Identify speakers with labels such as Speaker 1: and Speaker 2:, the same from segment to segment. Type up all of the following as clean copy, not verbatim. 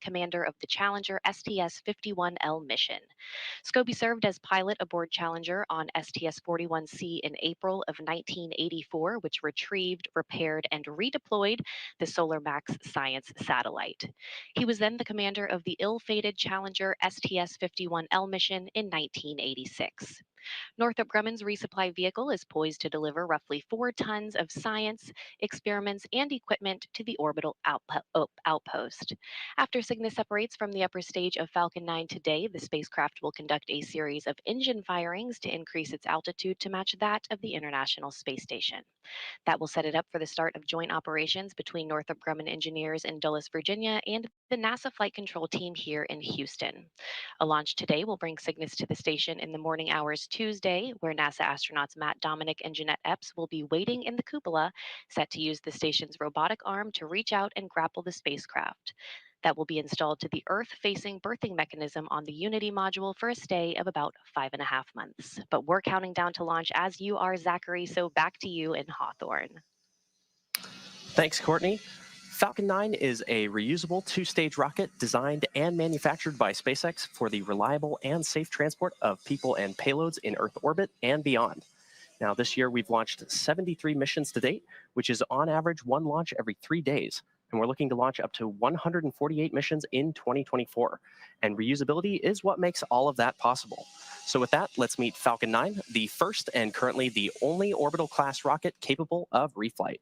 Speaker 1: commander of the Challenger STS-51L mission. Scobie served as pilot aboard Challenger on STS-41C in April of 1984, which retrieved, repaired, and redeployed the Solar Max science satellite. He was then the commander of the ill-fated Challenger STS-51L mission in 1986. Northrop Grumman's resupply vehicle is poised to deliver roughly 4 tons of science, experiments, and equipment to the orbital outpost. After Cygnus separates from the upper stage of Falcon 9 today, the spacecraft will conduct a series of engine firings to increase its altitude to match that of the International Space Station. That will set it up for the start of joint operations between Northrop Grumman engineers in Dulles, Virginia, and the NASA Flight Control Team here in Houston. A launch today will bring Cygnus to the station in the morning hours Tuesday, where NASA astronauts Matt Dominic and Jeanette Epps will be waiting in the cupola, set to use the station's robotic arm to reach out and grapple the spacecraft. That will be installed to the Earth-facing berthing mechanism on the Unity module for a stay of about 5.5 months. But we're counting down to launch as you are, Zachary, so back to you in Hawthorne.
Speaker 2: Thanks, Courtney. Falcon 9 is a reusable 2-stage rocket designed and manufactured by SpaceX for the reliable and safe transport of people and payloads in Earth orbit and beyond. Now, this year we've launched 73 missions to date, which is on average 1 launch every 3 days. And we're looking to launch up to 148 missions in 2024. And reusability is what makes all of that possible. So with that, let's meet Falcon 9, the first and currently the only orbital class rocket capable of reflight.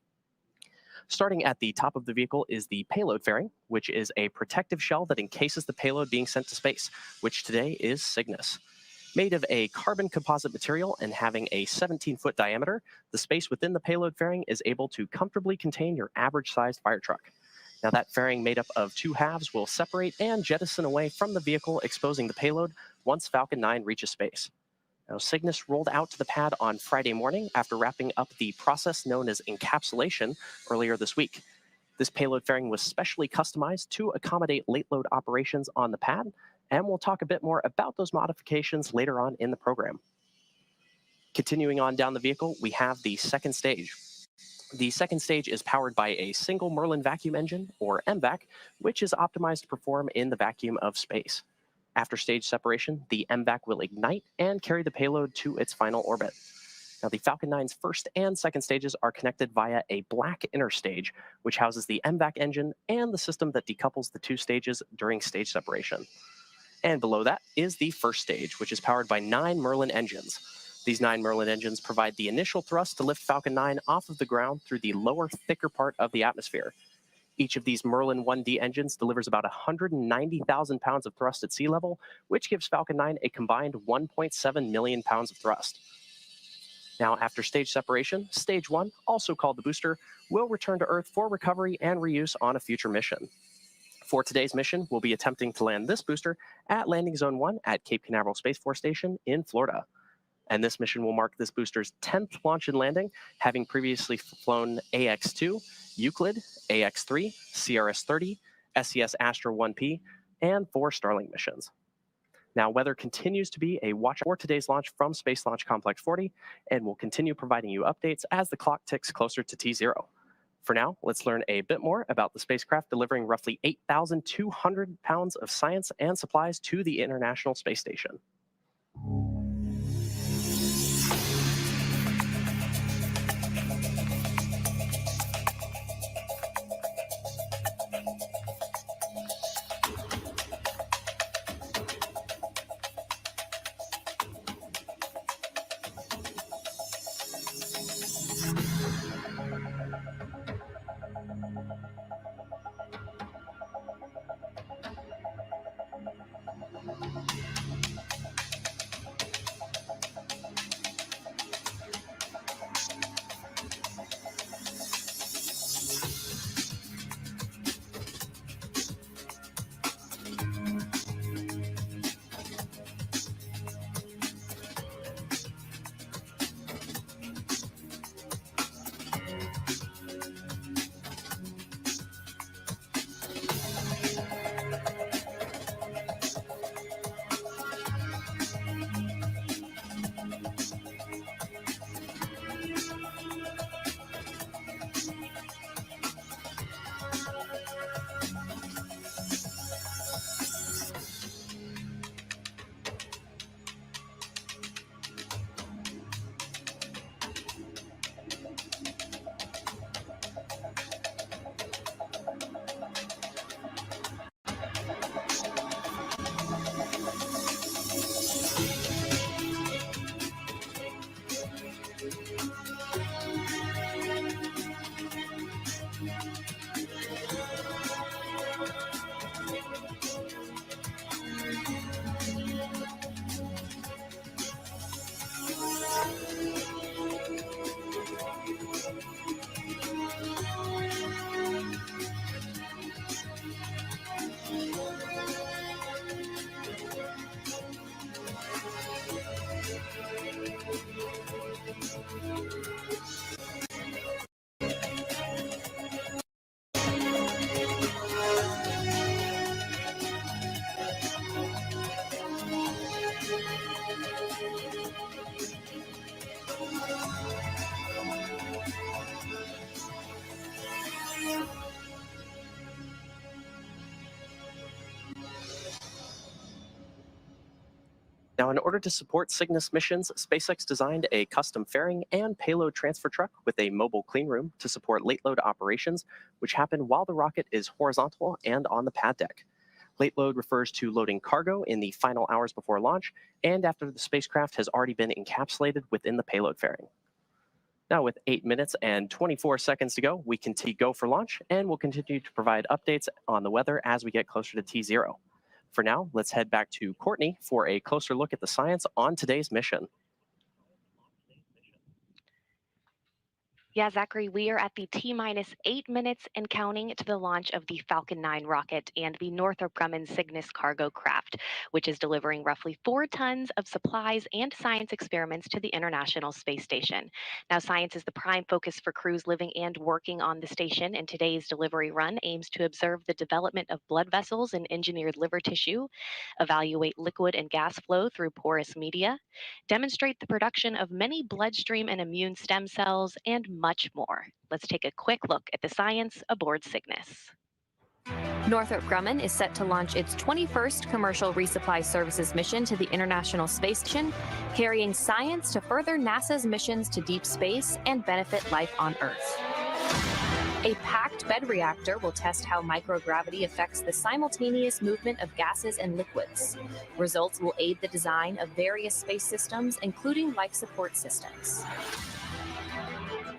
Speaker 2: Starting at the top of the vehicle is the payload fairing, which is a protective shell that encases the payload being sent to space, which today is Cygnus. Made of a carbon composite material and having a 17-foot diameter, the space within the payload fairing is able to comfortably contain your average-sized fire truck. Now, that fairing made up of 2 halves will separate and jettison away from the vehicle, exposing the payload once Falcon 9 reaches space. Now, Cygnus rolled out to the pad on Friday morning after wrapping up the process known as encapsulation earlier this week. This payload fairing was specially customized to accommodate late load operations on the pad, and we'll talk a bit more about those modifications later on in the program. Continuing on down the vehicle, we have the second stage. The second stage is powered by a single Merlin vacuum engine, or MVac, which is optimized to perform in the vacuum of space. After stage separation, the MVac will ignite and carry the payload to its final orbit. Now, the Falcon 9's first and second stages are connected via a black inner stage, which houses the MVac engine and the system that decouples the 2 stages during stage separation. And below that is the first stage, which is powered by 9 Merlin engines. These 9 Merlin engines provide the initial thrust to lift Falcon 9 off of the ground through the lower, thicker part of the atmosphere. Each of these Merlin 1D engines delivers about 190,000 pounds of thrust at sea level, which gives Falcon 9 a combined 1.7 million pounds of thrust. Now, after stage separation, stage 1, also called the booster, will return to Earth for recovery and reuse on a future mission. For today's mission, we'll be attempting to land this booster at Landing Zone 1 at Cape Canaveral Space Force Station in Florida. And this mission will mark this booster's 10th launch and landing, having previously flown AX-2, Euclid, AX-3, CRS-30, SES Astra 1P, and 4 Starlink missions. Now, weather continues to be a watch for today's launch from Space Launch Complex 40, and we'll continue providing you updates as the clock ticks closer to T0. For now, let's learn a bit more about the spacecraft delivering roughly 8,200 pounds of science and supplies to the International Space Station. Now, in order to support Cygnus missions, SpaceX designed a custom fairing and payload transfer truck with a mobile clean room to support late load operations, which happen while the rocket is horizontal and on the pad deck. Late load refers to loading cargo in the final hours before launch and after the spacecraft has already been encapsulated within the payload fairing. Now, with 8 minutes and 24 seconds to go, we can go for launch, and we'll continue to provide updates on the weather as we get closer to T0. For now, let's head back to Courtney for a closer look at the science on today's mission.
Speaker 1: Yeah, Zachary, we are at the T-minus 8 minutes and counting to the launch of the Falcon 9 rocket and the Northrop Grumman Cygnus cargo craft, which is delivering roughly 4 tons of supplies and science experiments to the International Space Station. Now, science is the prime focus for crews living and working on the station, and today's delivery run aims to observe the development of blood vessels and engineered liver tissue, evaluate liquid and gas flow through porous media, demonstrate the production of many bloodstream and immune stem cells, and much more. Let's take a quick look at the science aboard Cygnus.
Speaker 3: Northrop Grumman is set to launch its 21st commercial resupply services mission to the International Space Station, carrying science to further NASA's missions to deep space and benefit life on Earth. A packed bed reactor will test how microgravity affects the simultaneous movement of gases and liquids. Results will aid the design of various space systems, including life support systems.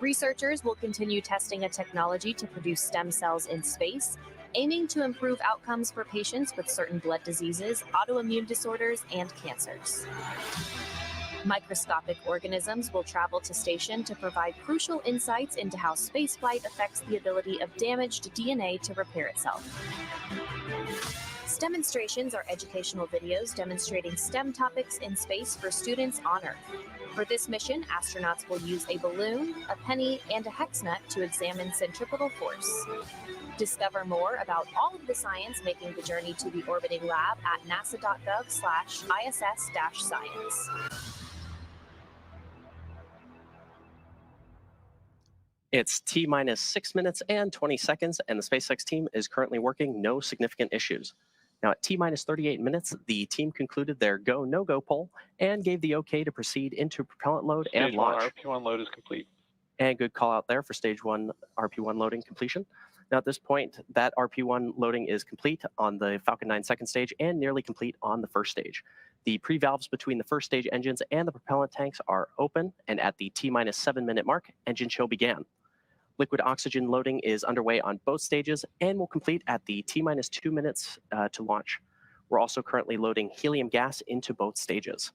Speaker 3: Researchers will continue testing a technology to produce stem cells in space, aiming to improve outcomes for patients with certain blood diseases, autoimmune disorders, and cancers. Microscopic organisms will travel to station to provide crucial insights into how spaceflight affects the ability of damaged DNA to repair itself. Demonstrations are educational videos demonstrating STEM topics in space for students on Earth. For this mission, astronauts will use a balloon, a penny, and a hex nut to examine centripetal force. Discover more about all of the science making the journey to the orbiting lab at nasa.gov/ISS-science.
Speaker 2: It's T-minus 6 minutes and 20 seconds, and the SpaceX team is currently working no significant issues. Now, at T-minus 38 minutes, the team concluded their go, no-go poll and gave the okay to proceed into propellant load and launch.
Speaker 4: Stage 1 RP1 load is complete.
Speaker 2: And good call out there for stage 1 RP1 loading completion. Now, at this point, that RP1 loading is complete on the Falcon 9 second stage and nearly complete on the first stage. The pre-valves between the first stage engines and the propellant tanks are open, and at the T-minus 7 minute mark, engine chill began. Liquid oxygen loading is underway on both stages and will complete at the T-minus 2 minutes to launch. We're also currently loading helium gas into both stages.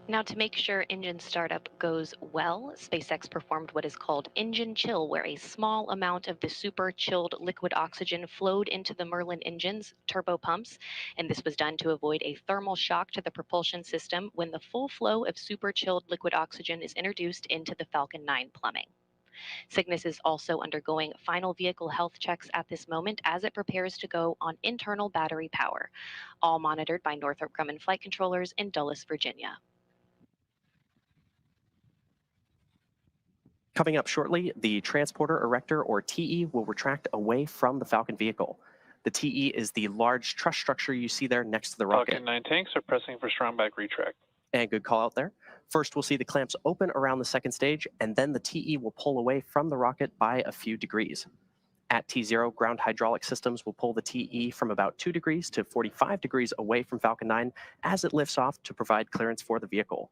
Speaker 1: Now, to make sure engine startup goes well, SpaceX performed what is called engine chill, where a small amount of the super chilled liquid oxygen flowed into the Merlin engine's turbo pumps, and this was done to avoid a thermal shock to the propulsion system when the full flow of super chilled liquid oxygen is introduced into the Falcon 9 plumbing. Cygnus is also undergoing final vehicle health checks at this moment as it prepares to go on internal battery power, all monitored by Northrop Grumman flight controllers in Dulles, Virginia.
Speaker 2: Coming up shortly, the transporter erector, or TE, will retract away from the Falcon vehicle. The TE is the large truss structure you see there next to the rocket.
Speaker 4: Falcon 9 tanks are pressing for strong back retract.
Speaker 2: And good call out there. First, we'll see the clamps open around the second stage, and then the TE will pull away from the rocket by a few degrees. At T0, ground hydraulic systems will pull the TE from about 2 degrees to 45 degrees away from Falcon 9 as it lifts off to provide clearance for the vehicle.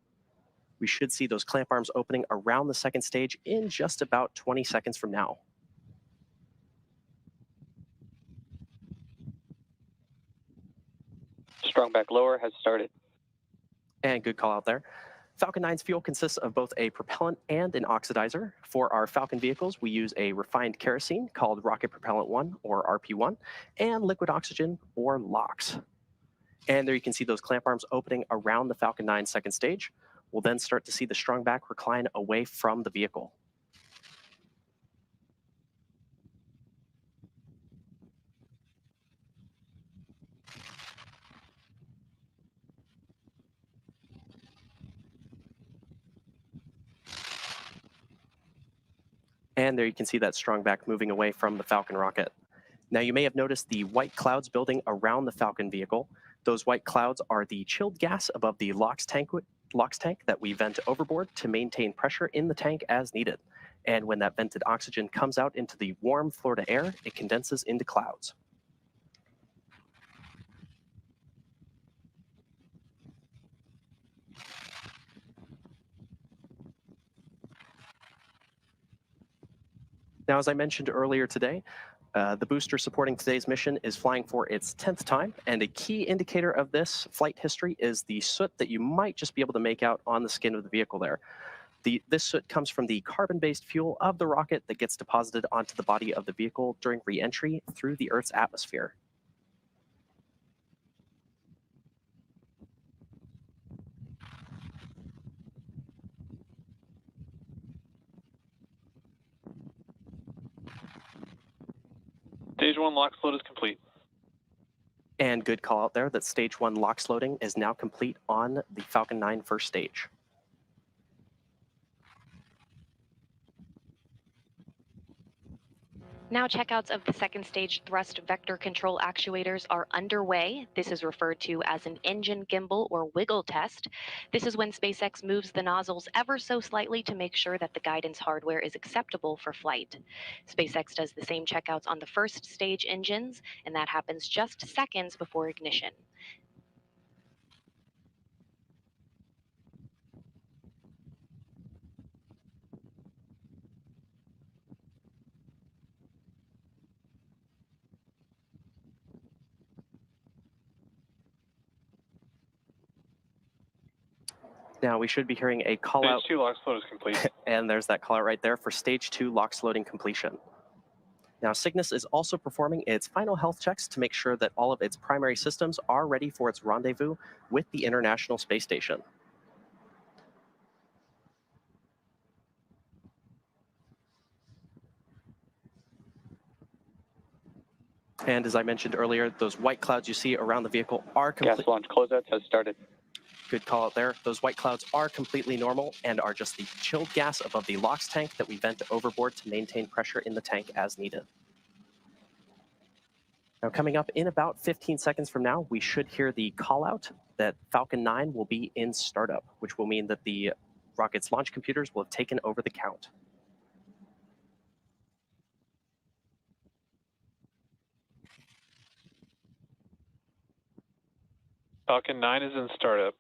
Speaker 2: We should see those clamp arms opening around the second stage in just about 20 seconds from now.
Speaker 4: Strong back lower has started.
Speaker 2: And good call out there. Falcon 9's fuel consists of both a propellant and an oxidizer. For our Falcon vehicles, we use a refined kerosene called Rocket Propellant 1, or RP1, and liquid oxygen, or LOX. And there you can see those clamp arms opening around the Falcon 9 second stage. We'll then start to see the strong back recline away from the vehicle. And there you can see that strong back moving away from the Falcon rocket. Now, you may have noticed the white clouds building around the Falcon vehicle. Those white clouds are the chilled gas above the LOX tank that we vent overboard to maintain pressure in the tank as needed. And when that vented oxygen comes out into the warm Florida air, it condenses into clouds. Now, as I mentioned earlier today, the booster supporting today's mission is flying for its 10th time, and a key indicator of this flight history is the soot that you might just be able to make out on the skin of the vehicle there. This soot comes from the carbon-based fuel of the rocket that gets deposited onto the body of the vehicle during re-entry through the Earth's atmosphere.
Speaker 4: Stage 1 LOX load is complete.
Speaker 2: And good call out there that stage 1 LOX loading is now complete on the Falcon 9 first stage.
Speaker 1: Now checkouts of the second stage thrust vector control actuators are underway. This is referred to as an engine gimbal or wiggle test. This is when SpaceX moves the nozzles ever so slightly to make sure that the guidance hardware is acceptable for flight. SpaceX does the same checkouts on the first stage engines, and that happens just seconds before ignition.
Speaker 2: Now we should be hearing a call
Speaker 4: Stage
Speaker 2: out.
Speaker 4: 2 LOX load is complete.
Speaker 2: And there's that call out right there for stage 2 LOX loading completion. Now Cygnus is also performing its final health checks to make sure that all of its primary systems are ready for its rendezvous with the International Space Station. And as I mentioned earlier, those white clouds you see around the vehicle are complete.
Speaker 4: Gas launch closeouts has started.
Speaker 2: Good call out there. Those white clouds are completely normal and are just the chilled gas above the LOX tank that we vent overboard to maintain pressure in the tank as needed. Now coming up in about 15 seconds from now, we should hear the call out that Falcon 9 will be in startup, which will mean that the rocket's launch computers will have taken over the count.
Speaker 4: Falcon 9 is in startup.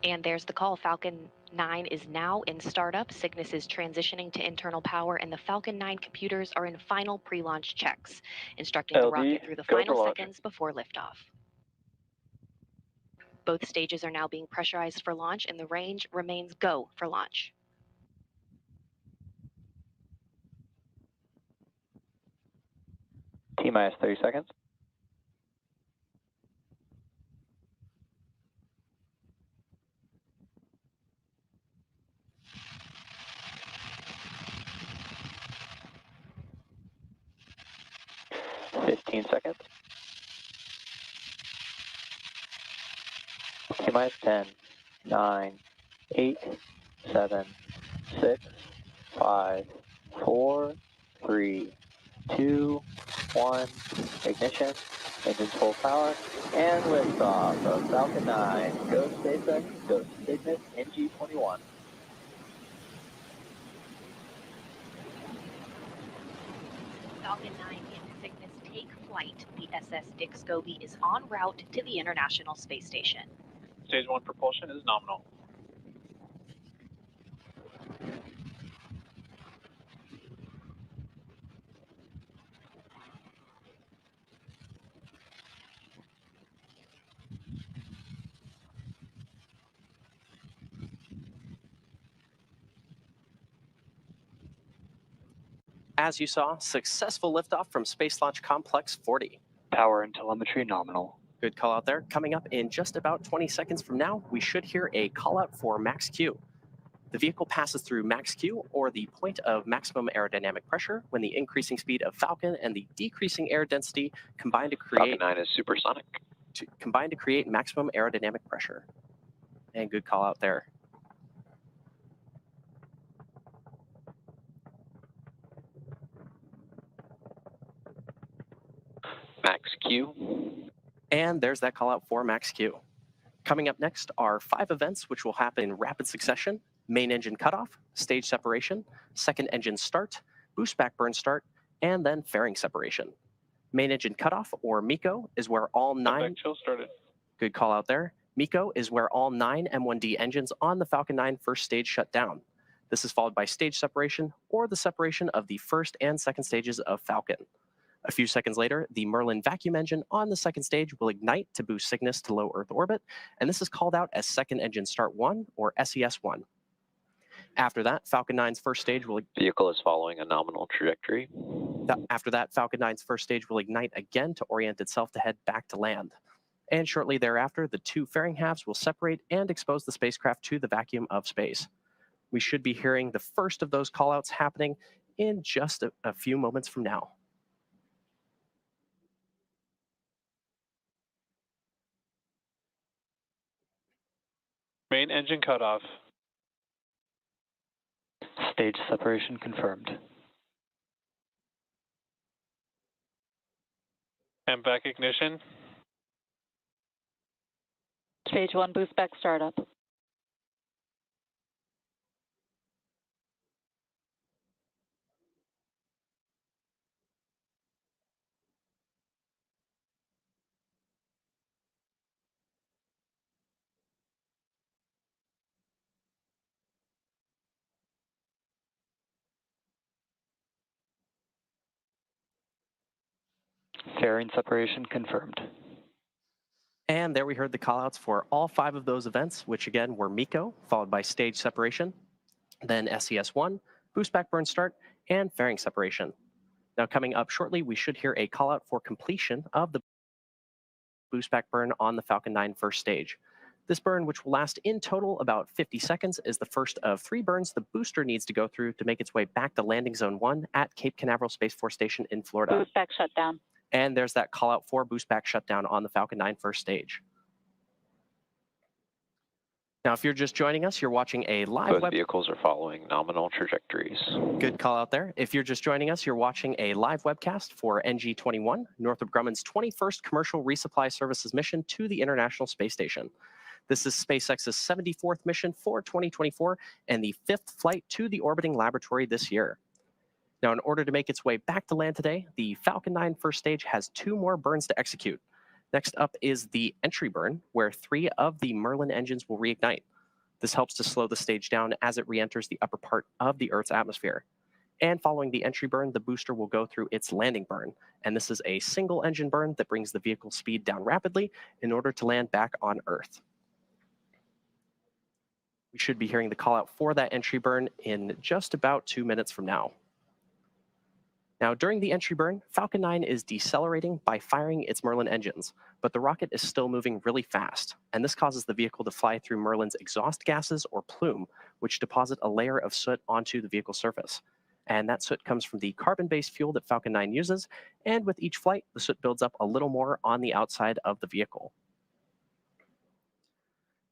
Speaker 1: And there's the call. Falcon 9 is now in startup. Cygnus is transitioning to internal power, and the Falcon 9 computers are in final pre-launch checks, instructing the
Speaker 4: LD,
Speaker 1: rocket through the
Speaker 4: go
Speaker 1: final
Speaker 4: for launch.
Speaker 1: seconds before liftoff. Both stages are now being pressurized for launch, and the range remains go for launch.
Speaker 4: T-minus 30 seconds. Seconds. T-minus 10, 9, 8, 7, 6, 5, 4, 3, 2, 1. Ignition. Engines full power. And liftoff of Falcon 9. Go SpaceX, go Cygnus, NG-21.
Speaker 1: Falcon 9 and Cygnus take flight. The SS Dick Scobie is en route to the International Space Station.
Speaker 4: Stage 1 propulsion is nominal.
Speaker 2: As you saw, successful liftoff from Space Launch Complex 40.
Speaker 4: Power and telemetry nominal.
Speaker 2: Good call out there. Coming up in just about 20 seconds from now, we should hear a call out for Max Q. The vehicle passes through Max Q, or the point of maximum aerodynamic pressure, when the increasing speed of Falcon and the decreasing air density combine to create
Speaker 4: Falcon 9 is supersonic.
Speaker 2: combine to create maximum aerodynamic pressure. And good call out there.
Speaker 4: Max Q.
Speaker 2: And there's that call out for Max Q. Coming up next are 5 events which will happen in rapid succession: main engine cutoff, stage separation, second engine start, boost back burn start, and then fairing separation. Main engine cutoff, or MECO, is where all 9...
Speaker 4: Chill started.
Speaker 2: Good call out there. MECO is where all 9 M1D engines on the Falcon 9 first stage shut down. This is followed by stage separation, or the separation of the first and second stages of Falcon. A few seconds later, the Merlin vacuum engine on the second stage will ignite to boost Cygnus to low Earth orbit, and this is called out as second engine start 1, or SES-1. After that, Falcon 9's first stage will...
Speaker 4: Vehicle is following a nominal trajectory.
Speaker 2: After that, Falcon 9's first stage will ignite again to orient itself to head back to land. And shortly thereafter, the 2 fairing halves will separate and expose the spacecraft to the vacuum of space. We should be hearing the first of those callouts happening in just a few moments from now.
Speaker 4: Main engine cutoff. Stage separation confirmed. And back ignition.
Speaker 5: Stage 1 boost back startup.
Speaker 4: Fairing separation confirmed.
Speaker 2: And there we heard the callouts for all 5 of those events, which again were MECO, followed by stage separation, then SES-1, boost back burn start, and fairing separation. Now coming up shortly, we should hear a callout for completion of the boost back burn on the Falcon 9 first stage. This burn, which will last in total about 50 seconds, is the first of 3 burns the booster needs to go through to make its way back to landing zone 1 at Cape Canaveral Space Force Station in Florida.
Speaker 5: Boost back shutdown.
Speaker 2: And there's that call out for boost back shutdown on the Falcon 9 first stage. Now, if you're just joining us, you're watching a live
Speaker 4: Both vehicles are following nominal trajectories.
Speaker 2: Good call out there. If you're just joining us, you're watching a live webcast for NG-21, Northrop Grumman's 21st commercial resupply services mission to the International Space Station. This is SpaceX's 74th mission for 2024 and the 5th flight to the orbiting laboratory this year. Now, in order to make its way back to land today, the Falcon 9 first stage has 2 more burns to execute. Next up is the entry burn, where 3 of the Merlin engines will reignite. This helps to slow the stage down as it re-enters the upper part of the Earth's atmosphere. And following the entry burn, the booster will go through its landing burn. And this is a single engine burn that brings the vehicle's speed down rapidly in order to land back on Earth. We should be hearing the call out for that entry burn in just about 2 minutes from now. Now, during the entry burn, Falcon 9 is decelerating by firing its Merlin engines, but the rocket is still moving really fast, and this causes the vehicle to fly through Merlin's exhaust gases, or plume, which deposit a layer of soot onto the vehicle's surface. And that soot comes from the carbon-based fuel that Falcon 9 uses, and with each flight, the soot builds up a little more on the outside of the vehicle.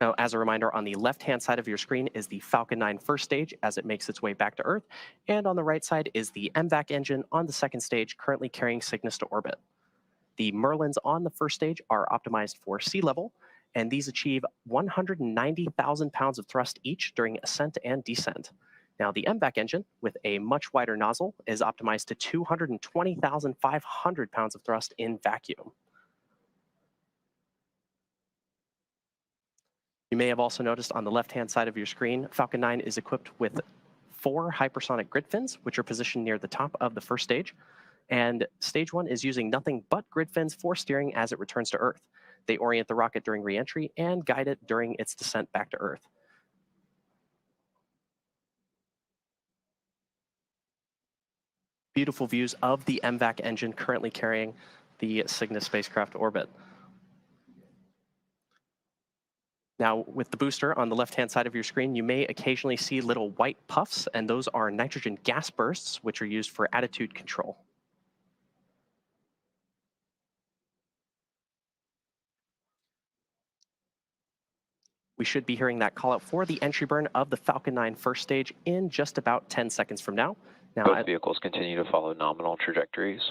Speaker 2: Now, as a reminder, on the left-hand side of your screen is the Falcon 9 first stage as it makes its way back to Earth, and on the right side is the MVAC engine on the second stage currently carrying Cygnus to orbit. The Merlins on the first stage are optimized for sea level, and these achieve 190,000 pounds of thrust each during ascent and descent. Now, the MVAC engine, with a much wider nozzle, is optimized to 220,500 pounds of thrust in vacuum. You may have also noticed on the left-hand side of your screen, Falcon 9 is equipped with 4 hypersonic grid fins, which are positioned near the top of the first stage. And stage 1 is using nothing but grid fins for steering as it returns to Earth. They orient the rocket during re-entry and guide it during its descent back to Earth. Beautiful views of the MVAC engine currently carrying the Cygnus spacecraft to orbit. Now, with the booster on the left-hand side of your screen, you may occasionally see little white puffs, and those are nitrogen gas bursts, which are used for attitude control. We should be hearing that call out for the entry burn of the Falcon 9 first stage in just about 10 seconds from now.
Speaker 4: Both vehicles continue to follow nominal trajectories.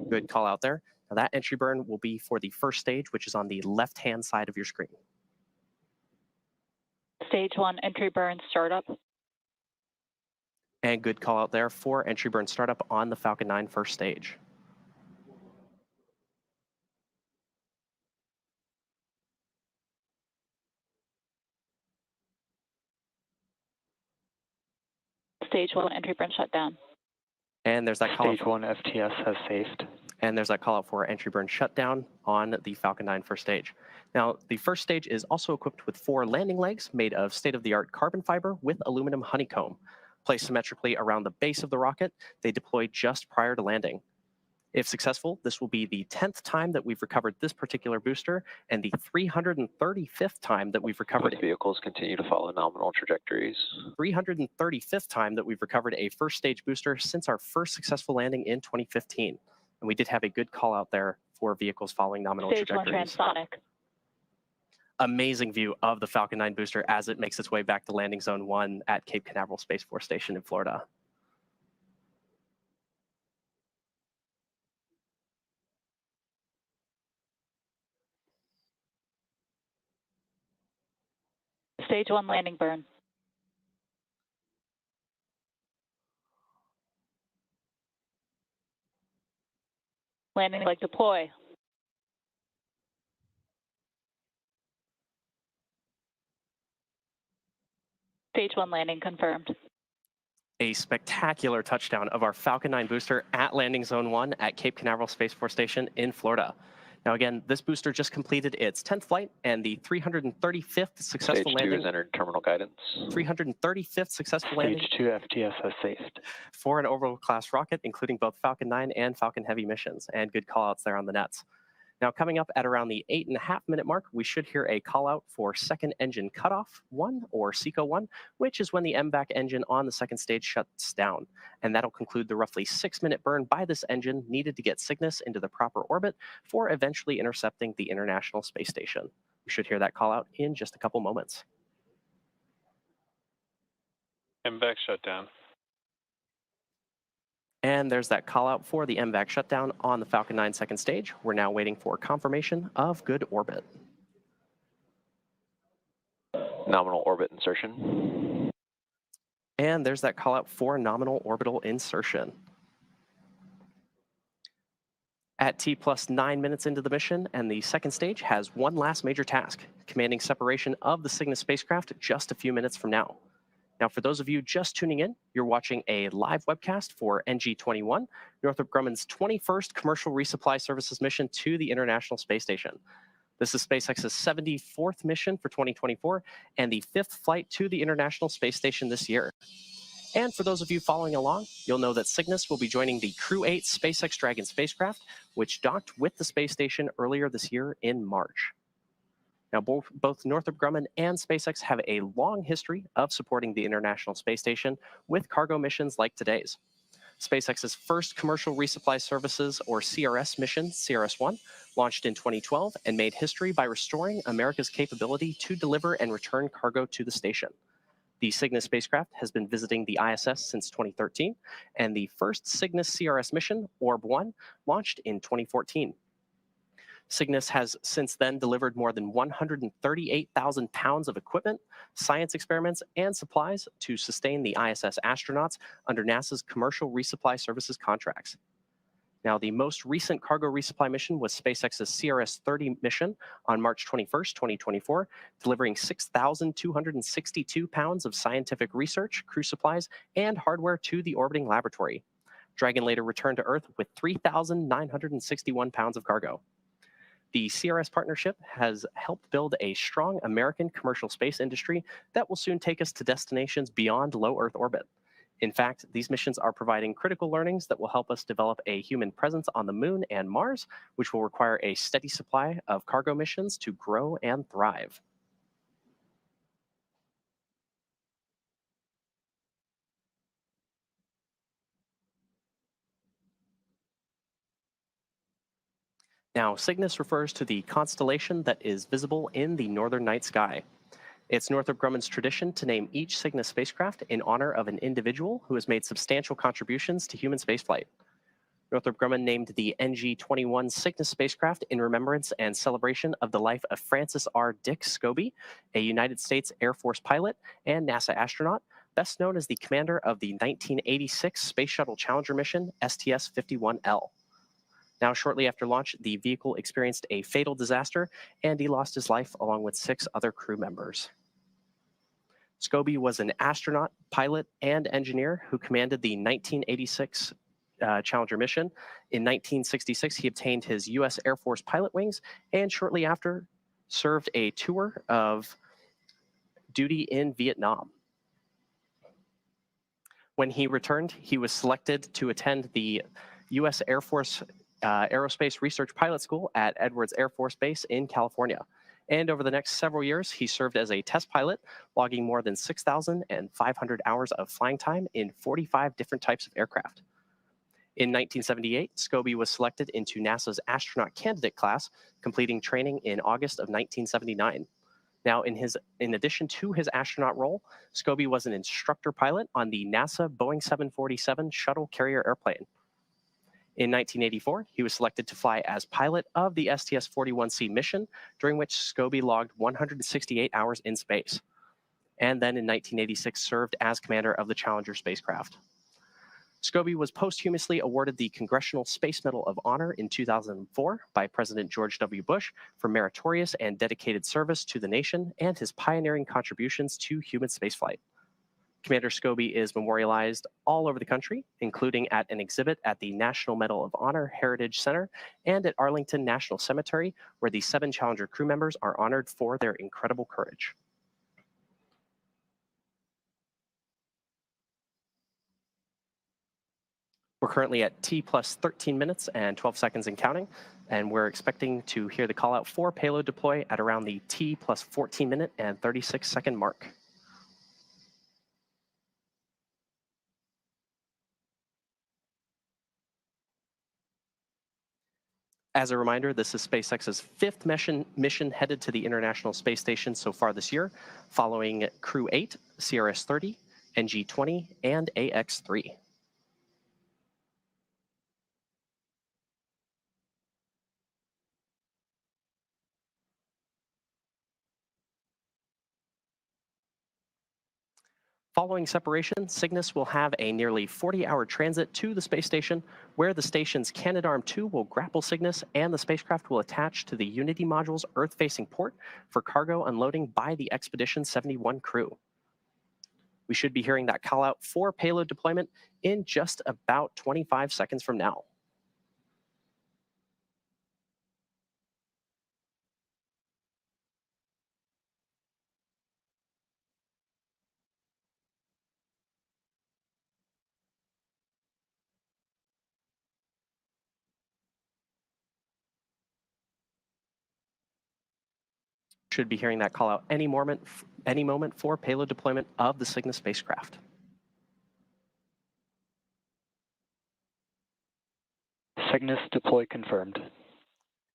Speaker 2: Good call out there. Now that entry burn will be for the first stage, which is on the left-hand side of your screen.
Speaker 5: Stage 1 entry burn startup.
Speaker 2: And good call out there for entry burn startup on the Falcon 9 first stage.
Speaker 5: Stage 1 entry burn shutdown.
Speaker 2: And there's that call out.
Speaker 4: Stage 1 FTS has saved.
Speaker 2: And there's that call out for entry burn shutdown on the Falcon 9 first stage. Now, the first stage is also equipped with 4 landing legs made of state-of-the-art carbon fiber with aluminum honeycomb. Placed symmetrically around the base of the rocket, they deploy just prior to landing. If successful, this will be the 10th time that we've recovered this particular booster and the 335th time that we've recovered.
Speaker 4: Both vehicles continue to follow nominal trajectories.
Speaker 2: 335th time that we've recovered a first stage booster since our first successful landing in 2015. And we did have a good call out there for vehicles following nominal
Speaker 5: Stage 1
Speaker 2: trajectories.
Speaker 5: transonic.
Speaker 2: Amazing view of the Falcon 9 booster as it makes its way back to landing zone 1 at Cape Canaveral Space Force Station in Florida.
Speaker 5: Stage 1 landing burn. Landing leg deploy. Stage 1 landing confirmed.
Speaker 2: A spectacular touchdown of our Falcon 9 booster at landing zone 1 at Cape Canaveral Space Force Station in Florida. Now again, this booster just completed its 10th flight and the 335th successful
Speaker 4: Stage 2
Speaker 2: landing.
Speaker 4: has entered terminal guidance.
Speaker 2: 335th successful landing.
Speaker 4: Stage 2 FTS has saved.
Speaker 2: For an orbital class rocket, including both Falcon 9 and Falcon Heavy missions, and good call outs there on the nets. Now coming up at around the 8.5-minute mark, we should hear a call out for second engine cutoff 1 or SECO 1, which is when the MVAC engine on the second stage shuts down. And that'll conclude the roughly 6-minute burn by this engine needed to get Cygnus into the proper orbit for eventually intercepting the International Space Station. We should hear that call out in just a couple moments.
Speaker 4: MVAC shutdown.
Speaker 2: And there's that call out for the MVAC shutdown on the Falcon 9 second stage. We're now waiting for confirmation of good orbit.
Speaker 4: Nominal orbit insertion.
Speaker 2: And there's that call out for nominal orbital insertion. At T plus 9 minutes into the mission, and the second stage has one last major task, commanding separation of the Cygnus spacecraft just a few minutes from now. Now, for those of you just tuning in, you're watching a live webcast for NG-21, Northrop Grumman's 21st commercial resupply services mission to the International Space Station. This is SpaceX's 74th mission for 2024 and the 5th flight to the International Space Station this year. And for those of you following along, you'll know that Cygnus will be joining the Crew 8 SpaceX Dragon spacecraft, which docked with the space station earlier this year in March. Now, both Northrop Grumman and SpaceX have a long history of supporting the International Space Station with cargo missions like today's. SpaceX's first commercial resupply services, or CRS mission, CRS-1, launched in 2012 and made history by restoring America's capability to deliver and return cargo to the station. The Cygnus spacecraft has been visiting the ISS since 2013, and the first Cygnus CRS mission, Orb-1, launched in 2014. Cygnus has since then delivered more than 138,000 pounds of equipment, science experiments, and supplies to sustain the ISS astronauts under NASA's commercial resupply services contracts. Now, the most recent cargo resupply mission was SpaceX's CRS-30 mission on March 21st, 2024, delivering 6,262 pounds of scientific research, crew supplies, and hardware to the orbiting laboratory. Dragon later returned to Earth with 3,961 pounds of cargo. The CRS partnership has helped build a strong American commercial space industry that will soon take us to destinations beyond low Earth orbit. In fact, these missions are providing critical learnings that will help us develop a human presence on the Moon and Mars, which will require a steady supply of cargo missions to grow and thrive. Now, Cygnus refers to the constellation that is visible in the northern night sky. It's Northrop Grumman's tradition to name each Cygnus spacecraft in honor of an individual who has made substantial contributions to human spaceflight. Northrop Grumman named the NG-21 Cygnus spacecraft in remembrance and celebration of the life of Francis R. Dick Scobie, a United States Air Force pilot and NASA astronaut, best known as the commander of the 1986 Space Shuttle Challenger mission, STS-51L. Now, shortly after launch, the vehicle experienced a fatal disaster, and he lost his life along with 6 other crew members. Scobie was an astronaut, pilot, and engineer who commanded the 1986 Challenger mission. In 1966, he obtained his U.S. Air Force pilot wings, and shortly after, served a tour of duty in Vietnam. When he returned, he was selected to attend the U.S. Air Force Aerospace Research Pilot School at Edwards Air Force Base in California. And over the next several years, he served as a test pilot, logging more than 6,500 hours of flying time in 45 different types of aircraft. In 1978, Scobie was selected into NASA's astronaut candidate class, completing training in August of 1979. Now, in addition to his astronaut role, Scobie was an instructor pilot on the NASA Boeing 747 shuttle carrier airplane. In 1984, he was selected to fly as pilot of the STS-41C mission, during which Scobie logged 168 hours in space. And then in 1986, served as commander of the Challenger spacecraft. Scobie was posthumously awarded the Congressional Space Medal of Honor in 2004 by President George W. Bush for meritorious and dedicated service to the nation and his pioneering contributions to human spaceflight. Commander Scobie is memorialized all over the country, including at an exhibit at the National Medal of Honor Heritage Center and at Arlington National Cemetery, where the 7 Challenger crew members are honored for their incredible courage. We're currently at T plus 13 minutes and 12 seconds and counting, and we're expecting to hear the call out for payload deploy at around the T plus 14 minute and 36 second mark. As a reminder, this is SpaceX's 5th mission headed to the International Space Station so far this year, following Crew 8, CRS-30, NG-20, and AX-3. Following separation, Cygnus will have a nearly 40-hour transit to the space station, where the station's Canadarm2 will grapple Cygnus and the spacecraft will attach to the Unity module's Earth-facing port for cargo unloading by the Expedition 71 crew. We should be hearing that call out for payload deployment in just about 25 seconds from now. Should be hearing that call out any moment for payload deployment of the Cygnus spacecraft.
Speaker 4: Cygnus deploy confirmed.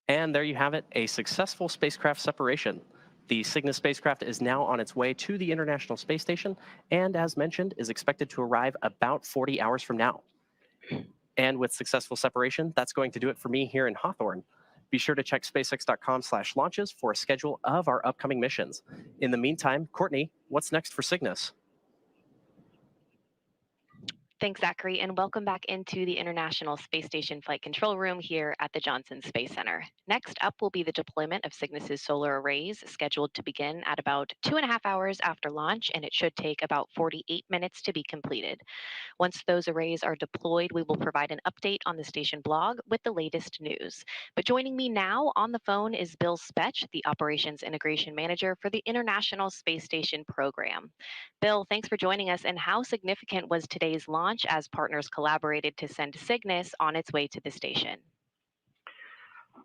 Speaker 2: And there you have it, a successful spacecraft separation. The Cygnus spacecraft is now on its way to the International Space Station, and as mentioned, is expected to arrive about 40 hours from now. And with successful separation, that's going to do it for me here in Hawthorne. Be sure to check spacex.com/launches for a schedule of our upcoming missions. In the meantime, Courtney, what's next for Cygnus?
Speaker 1: Thanks, Zachary, and welcome back into the International Space Station Flight Control Room here at the Johnson Space Center. Next up will be the deployment of Cygnus's solar arrays, scheduled to begin at about 2.5 hours after launch, and it should take about 48 minutes to be completed. Once those arrays are deployed, we will provide an update on the station blog with the latest news. But joining me now on the phone is Bill Spetch, the Operations Integration Manager for the International Space Station program. Bill, thanks for joining us. And how significant was today's launch as partners collaborated to send Cygnus on its way to the station?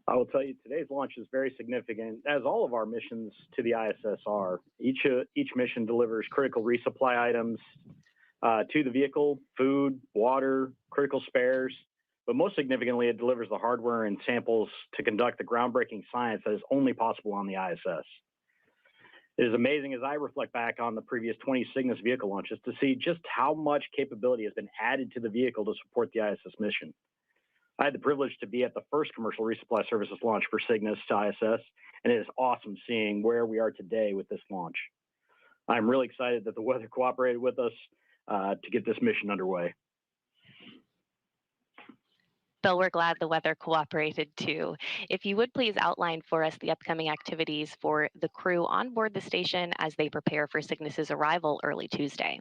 Speaker 6: I will tell you, today's launch is very significant, as all of our missions to the ISS are. Each mission delivers critical resupply items to the vehicle: food, water, critical spares. But most significantly, it delivers the hardware and samples to conduct the groundbreaking science that is only possible on the ISS. It is amazing as I reflect back on the previous 20 Cygnus vehicle launches to see just how much capability has been added to the vehicle to support the ISS mission. I had the privilege to be at the first commercial resupply services launch for Cygnus to ISS, and it is awesome seeing where we are today with this launch. I'm really excited that the weather cooperated with us to get this mission underway.
Speaker 1: Bill, we're glad the weather cooperated too. If you would please outline for us the upcoming activities for the crew on board the station as they prepare for Cygnus's arrival early Tuesday.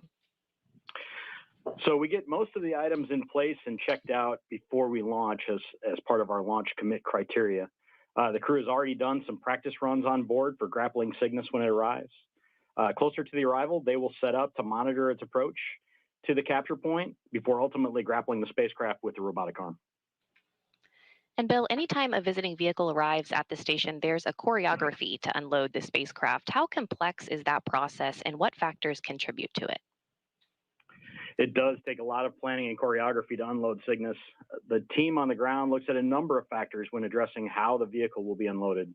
Speaker 6: So we get most of the items in place and checked out before we launch as part of our launch commit criteria. The crew has already done some practice runs on board for grappling Cygnus when it arrives. Closer to the arrival, they will set up to monitor its approach to the capture point before ultimately grappling the spacecraft with the robotic arm.
Speaker 1: And Bill, anytime a visiting vehicle arrives at the station, there's a choreography to unload the spacecraft. How complex is that process and what factors contribute to it?
Speaker 6: It does take a lot of planning and choreography to unload Cygnus. The team on the ground looks at a number of factors when addressing how the vehicle will be unloaded.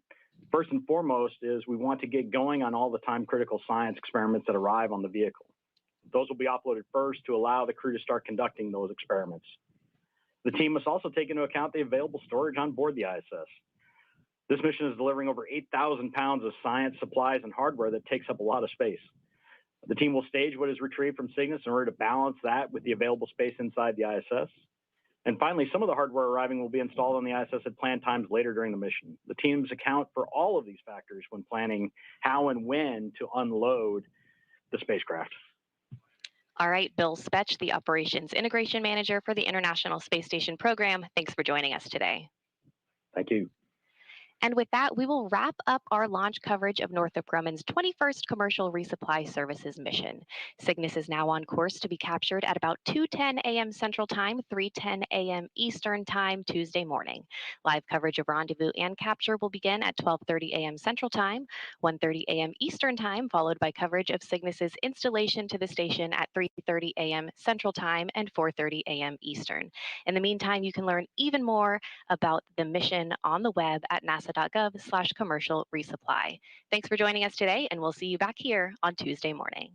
Speaker 6: First and foremost is we want to get going on all the time-critical science experiments that arrive on the vehicle. Those will be uploaded first to allow the crew to start conducting those experiments. The team must also take into account the available storage on board the ISS. This mission is delivering over 8,000 pounds of science, supplies, and hardware that takes up a lot of space. The team will stage what is retrieved from Cygnus in order to balance that with the available space inside the ISS. And finally, some of the hardware arriving will be installed on the ISS at planned times later during the mission. The teams account for all of these factors when planning how and when to unload the spacecraft.
Speaker 1: All right, Bill Spetch, the Operations Integration Manager for the International Space Station Program. Thanks for joining us today.
Speaker 6: Thank you.
Speaker 1: And with that, we will wrap up our launch coverage of Northrop Grumman's 21st Commercial Resupply Services mission. Cygnus is now on course to be captured at about 2:10 a.m. Central Time, 3:10 a.m. Eastern Time, Tuesday morning. Live coverage of rendezvous and capture will begin at 12:30 a.m. Central Time, 1:30 a.m. Eastern Time, followed by coverage of Cygnus's installation to the station at 3:30 a.m. Central Time and 4:30 a.m. Eastern. In the meantime, you can learn even more about the mission on the web at nasa.gov/commercial resupply. Thanks for joining us today, and we'll see you back here on Tuesday morning.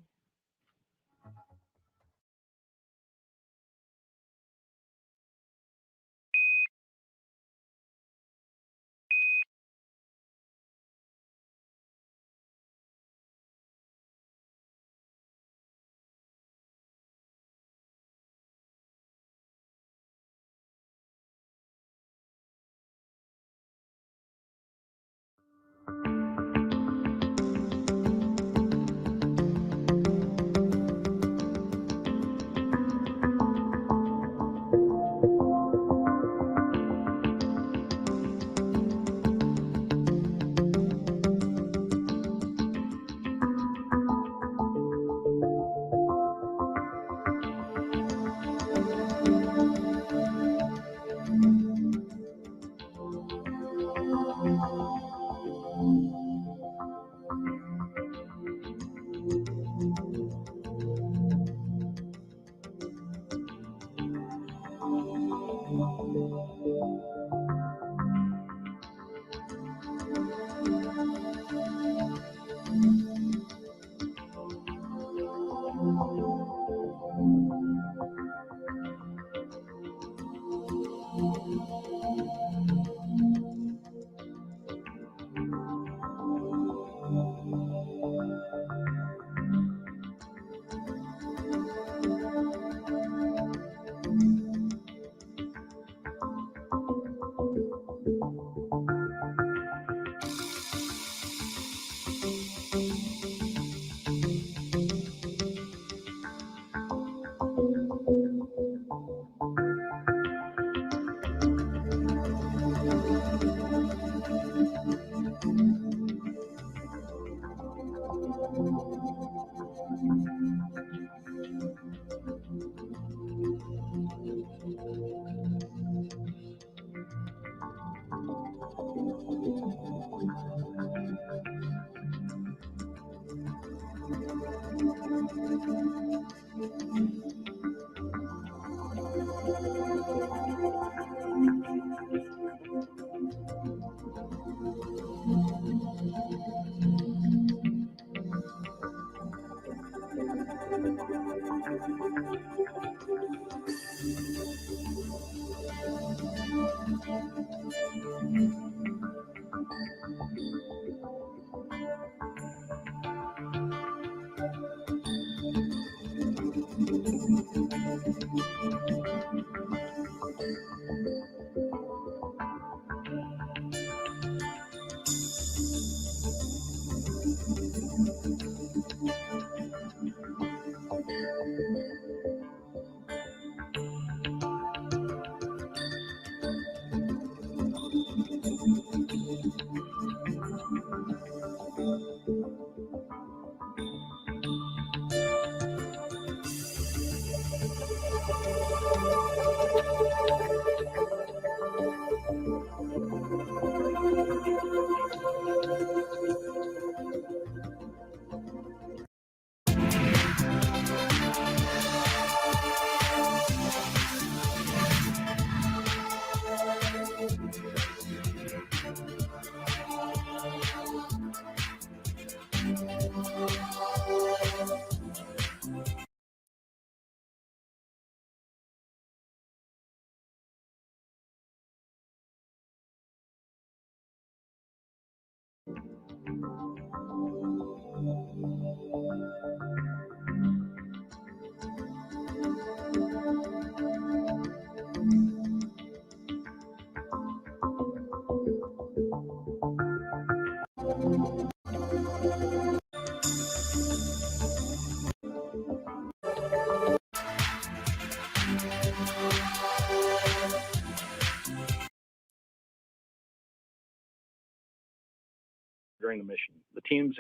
Speaker 6: During the mission, the team's